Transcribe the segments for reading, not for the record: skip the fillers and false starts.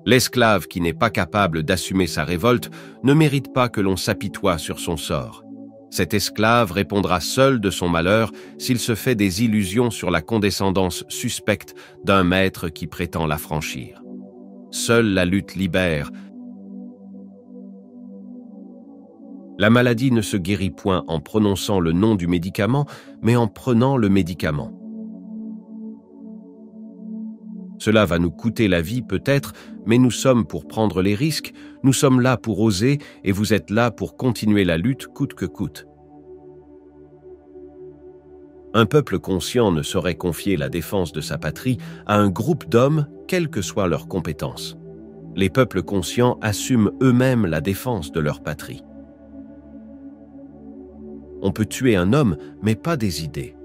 L'esclave qui n'est pas capable d'assumer sa révolte ne mérite pas que l'on s'apitoie sur son sort. Cet esclave répondra seul de son malheur s'il se fait des illusions sur la condescendance suspecte d'un maître qui prétend l'affranchir. Seule la lutte libère. La maladie ne se guérit point en prononçant le nom du médicament, mais en prenant le médicament. Cela va nous coûter la vie peut-être, mais nous sommes pour prendre les risques, nous sommes là pour oser et vous êtes là pour continuer la lutte coûte que coûte. Un peuple conscient ne saurait confier la défense de sa patrie à un groupe d'hommes, quelles que soient leurs compétences. Les peuples conscients assument eux-mêmes la défense de leur patrie. On peut tuer un homme, mais pas des idées.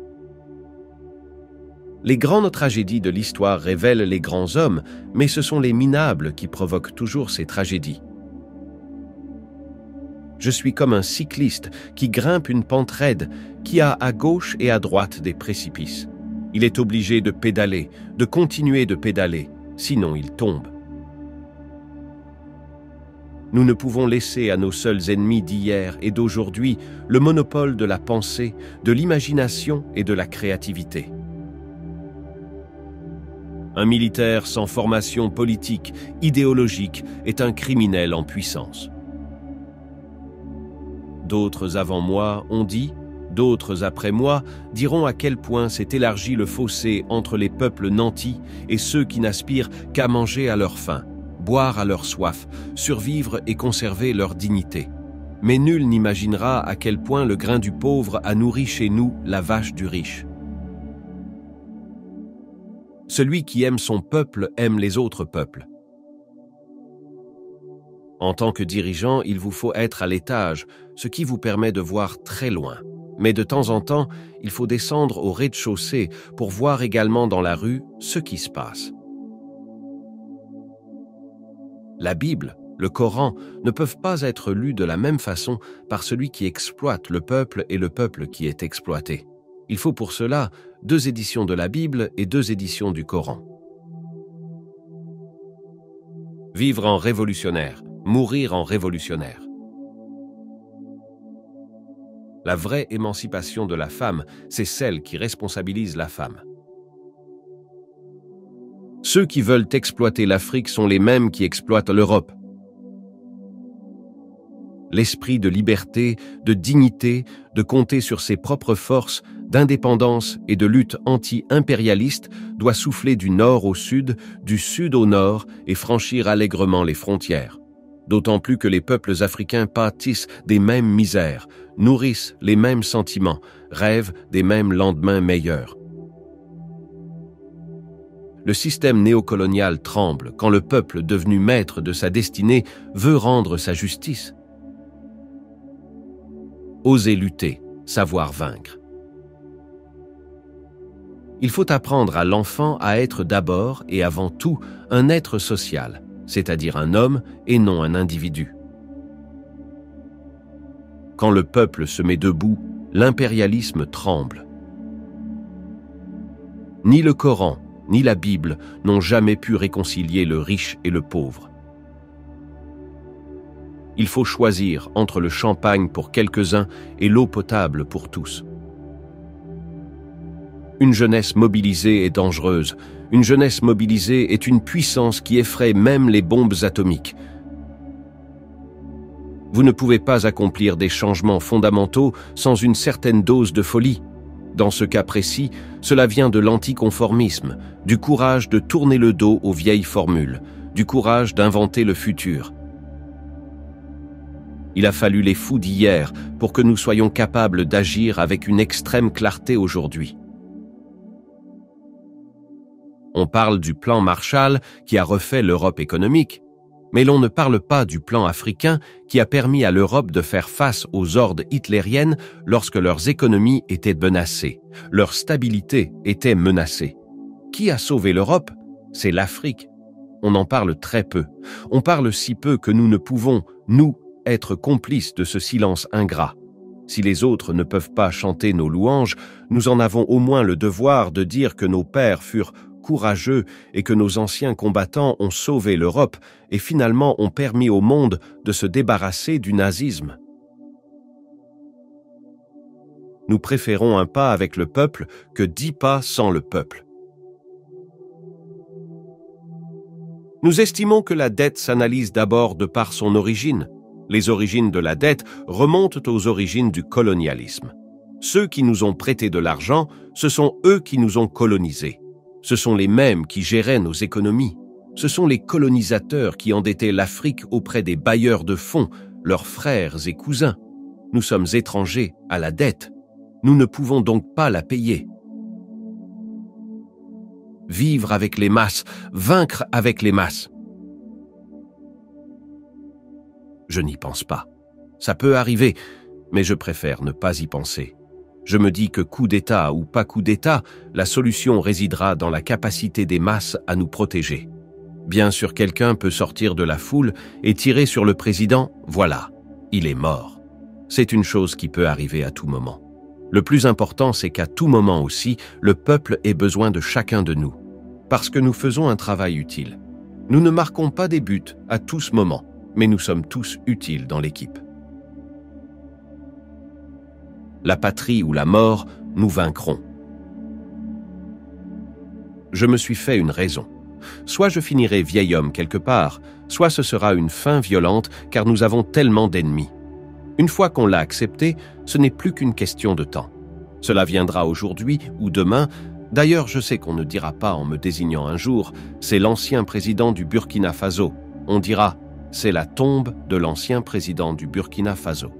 Les grandes tragédies de l'histoire révèlent les grands hommes, mais ce sont les minables qui provoquent toujours ces tragédies. Je suis comme un cycliste qui grimpe une pente raide, qui a à gauche et à droite des précipices. Il est obligé de pédaler, de continuer de pédaler, sinon il tombe. Nous ne pouvons laisser à nos seuls ennemis d'hier et d'aujourd'hui le monopole de la pensée, de l'imagination et de la créativité. Un militaire sans formation politique, idéologique, est un criminel en puissance. D'autres avant moi ont dit, d'autres après moi diront à quel point s'est élargi le fossé entre les peuples nantis et ceux qui n'aspirent qu'à manger à leur faim, boire à leur soif, survivre et conserver leur dignité. Mais nul n'imaginera à quel point le grain du pauvre a nourri chez nous la vache du riche. Celui qui aime son peuple aime les autres peuples. En tant que dirigeant, il vous faut être à l'étage, ce qui vous permet de voir très loin. Mais de temps en temps, il faut descendre au rez-de-chaussée pour voir également dans la rue ce qui se passe. La Bible, le Coran, ne peuvent pas être lus de la même façon par celui qui exploite le peuple et le peuple qui est exploité. Il faut pour cela 2 éditions de la Bible et 2 éditions du Coran. Vivre en révolutionnaire, mourir en révolutionnaire. La vraie émancipation de la femme, c'est celle qui responsabilise la femme. Ceux qui veulent exploiter l'Afrique sont les mêmes qui exploitent l'Europe. L'esprit de liberté, de dignité, de compter sur ses propres forces, d'indépendance et de lutte anti-impérialiste doit souffler du nord au sud au nord et franchir allègrement les frontières. D'autant plus que les peuples africains pâtissent des mêmes misères, nourrissent les mêmes sentiments, rêvent des mêmes lendemains meilleurs. Le système néocolonial tremble quand le peuple devenu maître de sa destinée veut rendre sa justice. Oser lutter, savoir vaincre. Il faut apprendre à l'enfant à être d'abord et avant tout un être social, c'est-à-dire un homme et non un individu. Quand le peuple se met debout, l'impérialisme tremble. Ni le Coran, ni la Bible n'ont jamais pu réconcilier le riche et le pauvre. Il faut choisir entre le champagne pour quelques-uns et l'eau potable pour tous. Une jeunesse mobilisée est dangereuse. Une jeunesse mobilisée est une puissance qui effraie même les bombes atomiques. Vous ne pouvez pas accomplir des changements fondamentaux sans une certaine dose de folie. Dans ce cas précis, cela vient de l'anticonformisme, du courage de tourner le dos aux vieilles formules, du courage d'inventer le futur. Il a fallu les fous d'hier pour que nous soyons capables d'agir avec une extrême clarté aujourd'hui. On parle du plan Marshall qui a refait l'Europe économique, mais l'on ne parle pas du plan africain qui a permis à l'Europe de faire face aux hordes hitlériennes lorsque leurs économies étaient menacées, leur stabilité était menacée. Qui a sauvé l'Europe? C'est l'Afrique. On en parle très peu. On parle si peu que nous ne pouvons, nous, être complices de ce silence ingrat. Si les autres ne peuvent pas chanter nos louanges, nous en avons au moins le devoir de dire que nos pères furent courageux et que nos anciens combattants ont sauvé l'Europe et finalement ont permis au monde de se débarrasser du nazisme. Nous préférons un pas avec le peuple que 10 pas sans le peuple. Nous estimons que la dette s'analyse d'abord de par son origine. Les origines de la dette remontent aux origines du colonialisme. Ceux qui nous ont prêté de l'argent, ce sont eux qui nous ont colonisés. Ce sont les mêmes qui géraient nos économies. Ce sont les colonisateurs qui endettaient l'Afrique auprès des bailleurs de fonds, leurs frères et cousins. Nous sommes étrangers à la dette. Nous ne pouvons donc pas la payer. Vivre avec les masses, vaincre avec les masses. Je n'y pense pas. Ça peut arriver, mais je préfère ne pas y penser. Je me dis que coup d'État ou pas coup d'État, la solution résidera dans la capacité des masses à nous protéger. Bien sûr, quelqu'un peut sortir de la foule et tirer sur le président, voilà, il est mort. C'est une chose qui peut arriver à tout moment. Le plus important, c'est qu'à tout moment aussi, le peuple ait besoin de chacun de nous, parce que nous faisons un travail utile. Nous ne marquons pas des buts à tout ce moment, mais nous sommes tous utiles dans l'équipe. La patrie ou la mort, nous vaincrons. Je me suis fait une raison. Soit je finirai vieil homme quelque part, soit ce sera une fin violente car nous avons tellement d'ennemis. Une fois qu'on l'a accepté, ce n'est plus qu'une question de temps. Cela viendra aujourd'hui ou demain. D'ailleurs, je sais qu'on ne dira pas en me désignant un jour, c'est l'ancien président du Burkina Faso. On dira, c'est la tombe de l'ancien président du Burkina Faso.